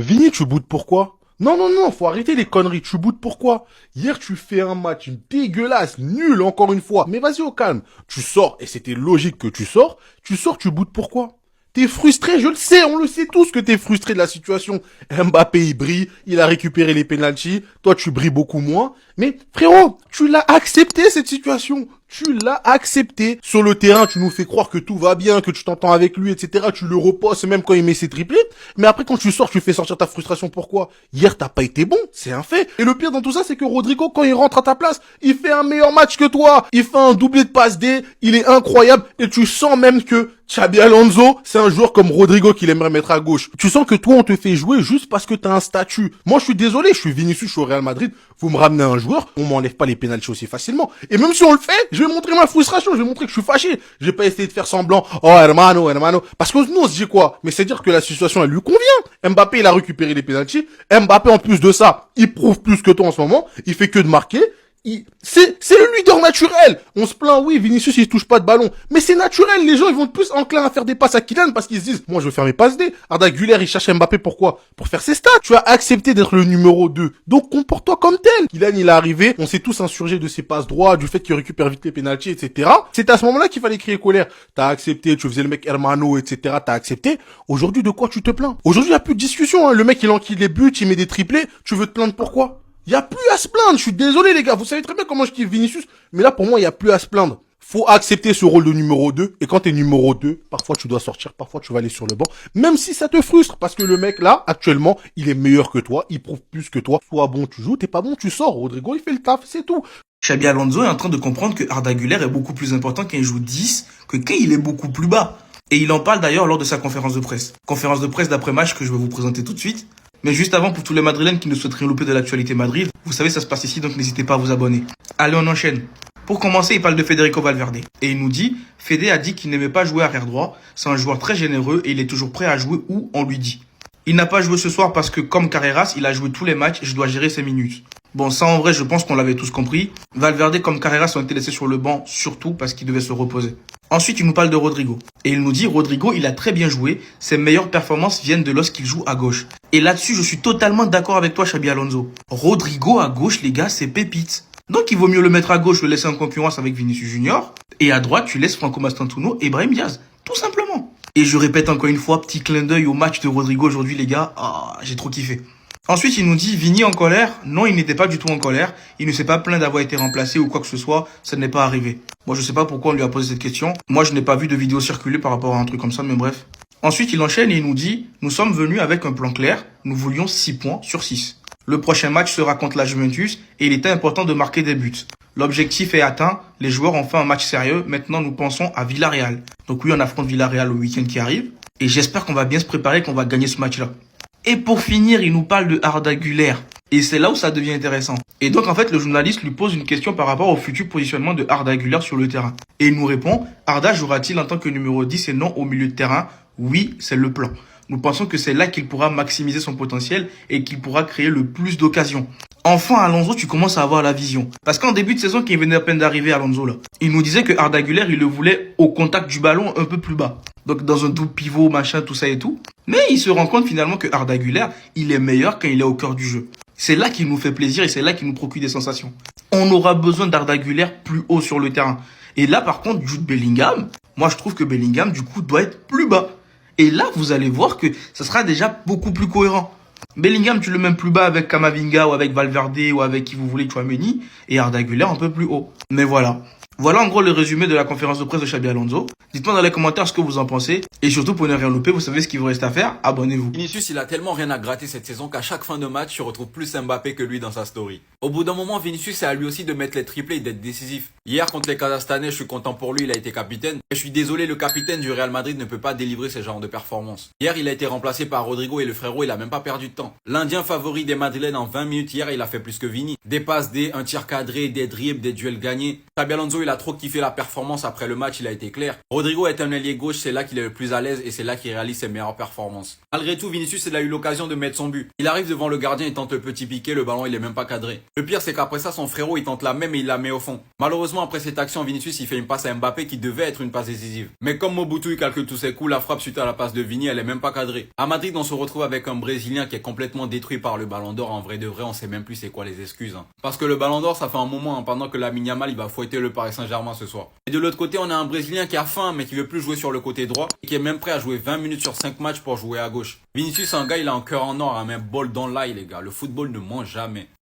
Vini, tu boudes pourquoi? Non, non, non, faut arrêter les conneries. Tu boudes pourquoi? Hier, tu fais un match dégueulasse, nul encore une fois. Mais vas-y au calme. Tu sors, et c'était logique que tu sors. Tu boudes pourquoi? T'es frustré, je le sais, on le sait tous que t'es frustré de la situation. Mbappé, il brille, il a récupéré les pénaltys. Toi, tu brilles beaucoup moins. Mais frérot, tu l'as accepté cette situation. Tu l'as accepté. Sur le terrain, tu nous fais croire que tout va bien, que tu t'entends avec lui, etc. Tu le reposes même quand il met ses triplés. Mais après, quand tu sors, tu fais sortir ta frustration. Pourquoi? Hier, t'as pas été bon. C'est un fait. Et le pire dans tout ça, c'est que Rodrigo, quand il rentre à ta place, il fait un meilleur match que toi. Il fait un doublé de passe D. Il est incroyable. Et tu sens même que Xabi Alonso, c'est un joueur comme Rodrigo qu'il aimerait mettre à gauche. Tu sens que toi, on te fait jouer juste parce que t'as un statut. Moi, je suis désolé, je suis Vinicius, je suis au Real Madrid. Vous me ramenez un joueur, on m'enlève pas les pénaltys aussi facilement. Et même si on le fait, je vais montrer ma frustration, je vais montrer que je suis fâché. Je vais pas essayer de faire semblant. Oh, hermano, hermano. Parce que nous, on se dit quoi? Mais c'est dire que la situation, elle lui convient. Mbappé, il a récupéré les pénaltys. Mbappé, en plus de ça, il prouve plus que toi en ce moment. Il fait que de marquer. C'est le leader naturel. On se plaint, oui, Vinicius, il touche pas de ballon. Mais c'est naturel, les gens, ils vont être plus enclins à faire des passes à Kylian parce qu'ils se disent, moi, je veux faire mes passes D. Arda Güler, il cherche Mbappé, pourquoi? Pour faire ses stats. Tu as accepté d'être le numéro 2. Donc, comporte-toi comme tel. Kylian, il est arrivé, on s'est tous insurgés de ses passes droits, du fait qu'il récupère vite les pénaltys, etc. C'est à ce moment-là qu'il fallait crier colère. T'as accepté, tu faisais le mec hermano, etc. T'as accepté. Aujourd'hui, de quoi tu te plains? Aujourd'hui, il y a plus de discussion, hein. Le mec, il enquille les buts, il met des triplés. Tu veux te plaindre pourquoi? Y a plus à se plaindre, je suis désolé les gars, vous savez très bien comment je kiffe Vinicius, mais là pour moi y a plus à se plaindre. Faut accepter ce rôle de numéro 2, et quand t'es numéro 2, parfois tu dois sortir, parfois tu vas aller sur le banc, même si ça te frustre, parce que le mec là, actuellement, il est meilleur que toi, il prouve plus que toi, soit bon tu joues, t'es pas bon tu sors, Rodrigo il fait le taf, c'est tout. Xabi Alonso est en train de comprendre que Arda Güler est beaucoup plus important quand il joue 10 que quand il est beaucoup plus bas. Et il en parle d'ailleurs lors de sa conférence de presse. Conférence de presse d'après-match que je vais vous présenter tout de suite. Mais juste avant, pour tous les Madrilènes qui ne souhaiteraient louper de l'actualité Madrid, vous savez, ça se passe ici, donc n'hésitez pas à vous abonner. Allez, on enchaîne. Pour commencer, il parle de Federico Valverde. Et il nous dit, Fede a dit qu'il n'aimait pas jouer arrière droit. C'est un joueur très généreux et il est toujours prêt à jouer où on lui dit. Il n'a pas joué ce soir parce que, comme Carreras, il a joué tous les matchs et je dois gérer ses minutes. Bon, ça en vrai, je pense qu'on l'avait tous compris. Valverde comme Carreras ont été laissés sur le banc, surtout parce qu'il devait se reposer. Ensuite, il nous parle de Rodrigo. Et il nous dit, Rodrigo, il a très bien joué. Ses meilleures performances viennent de lorsqu'il joue à gauche. Et là-dessus, je suis totalement d'accord avec toi, Xabi Alonso. Rodrigo à gauche, les gars, c'est pépite. Donc, il vaut mieux le mettre à gauche, le laisser en concurrence avec Vinicius Junior. Et à droite, tu laisses Franco Mastantuono et Brahim Diaz. Tout simplement. Et je répète encore une fois, petit clin d'œil au match de Rodrigo aujourd'hui, les gars. Ah, j'ai trop kiffé. Ensuite, il nous dit, Vini en colère. Non, il n'était pas du tout en colère. Il ne s'est pas plaint d'avoir été remplacé ou quoi que ce soit. Ça n'est pas arrivé. Moi, je sais pas pourquoi on lui a posé cette question. Moi, je n'ai pas vu de vidéo circuler par rapport à un truc comme ça, mais bref. Ensuite, il enchaîne et il nous dit, nous sommes venus avec un plan clair. Nous voulions 6 points sur 6. Le prochain match sera contre la Juventus et il était important de marquer des buts. L'objectif est atteint. Les joueurs ont fait un match sérieux. Maintenant, nous pensons à Villarreal. Donc oui, on affronte Villarreal le week-end qui arrive. Et j'espère qu'on va bien se préparer et qu'on va gagner ce match-là. Et pour finir, il nous parle de Arda Güler. Et c'est là où ça devient intéressant. Et donc, en fait, le journaliste lui pose une question par rapport au futur positionnement de Arda Güler sur le terrain. Et il nous répond, Arda jouera-t-il en tant que numéro 10 et non au milieu de terrain? Oui, c'est le plan. Nous pensons que c'est là qu'il pourra maximiser son potentiel et qu'il pourra créer le plus d'occasions. Enfin, Alonso, tu commences à avoir la vision. Parce qu'en début de saison, quand il venait à peine d'arriver, Alonso, là, il nous disait que Arda Güler, il le voulait au contact du ballon un peu plus bas. Donc, dans un double pivot, machin, tout ça et tout. Mais il se rend compte finalement que Arda Güler, il est meilleur quand il est au cœur du jeu. C'est là qu'il nous fait plaisir et c'est là qu'il nous procure des sensations. On aura besoin d'Arda Güler plus haut sur le terrain. Et là, par contre, Jude Bellingham, moi, je trouve que Bellingham, du coup, doit être plus bas. Et là, vous allez voir que ça sera déjà beaucoup plus cohérent. Bellingham, tu le mets plus bas avec Camavinga ou avec Valverde ou avec qui vous voulez, Tchouaméni, et Arda Güler un peu plus haut. Mais voilà. Voilà en gros le résumé de la conférence de presse de Xabi Alonso. Dites-moi dans les commentaires ce que vous en pensez. Et surtout pour ne rien louper, vous savez ce qu'il vous reste à faire. Abonnez-vous. Vinicius, il a tellement rien à gratter cette saison qu'à chaque fin de match, tu retrouves plus Mbappé que lui dans sa story. Au bout d'un moment, Vinicius, c'est à lui aussi de mettre les triplés et d'être décisif. Hier, contre les Kazakhstanais, je suis content pour lui, il a été capitaine. Et je suis désolé, le capitaine du Real Madrid ne peut pas délivrer ce genre de performance. Hier, il a été remplacé par Rodrigo et le frérot, il a même pas perdu de temps. L'Indien favori des Madrilènes en 20 minutes hier, il a fait plus que Vini. Des passes, un tir cadré, des dribbles, des duels gagnés. Xabi Alonso, il a trop kiffé la performance après le match, il a été clair. Rodrigo est un ailier gauche, c'est là qu'il est le plus à l'aise et c'est là qu'il réalise ses meilleures performances. Malgré tout, Vinicius, il a eu l'occasion de mettre son but. Il arrive devant le gardien et tente le petit piqué, le ballon il est même pas cadré. Le pire, c'est qu'après ça, son frérot, il tente la même et il la met au fond. Malheureusement, après cette action, Vinicius, il fait une passe à Mbappé qui devait être une passe décisive. Mais comme Mobutu, il calcule tous ses coups, la frappe suite à la passe de Vini, elle est même pas cadrée. À Madrid, on se retrouve avec un Brésilien qui est complètement détruit par le Ballon d'Or. En vrai de vrai, on sait même plus c'est quoi les excuses. Parce que le Ballon d'Or, ça fait un moment, pendant que Lamine Yamal, il va fouetter le Paris Saint-Germain ce soir. Et de l'autre côté, on a un Brésilien qui a faim, mais qui veut plus jouer sur le côté droit, et qui est même prêt à jouer 20 minutes sur 5 matchs pour jouer à gauche. Vinicius, un gars, il a un cœur en or, un même bol dans l'ail, les gars. Le football ne ment jamais.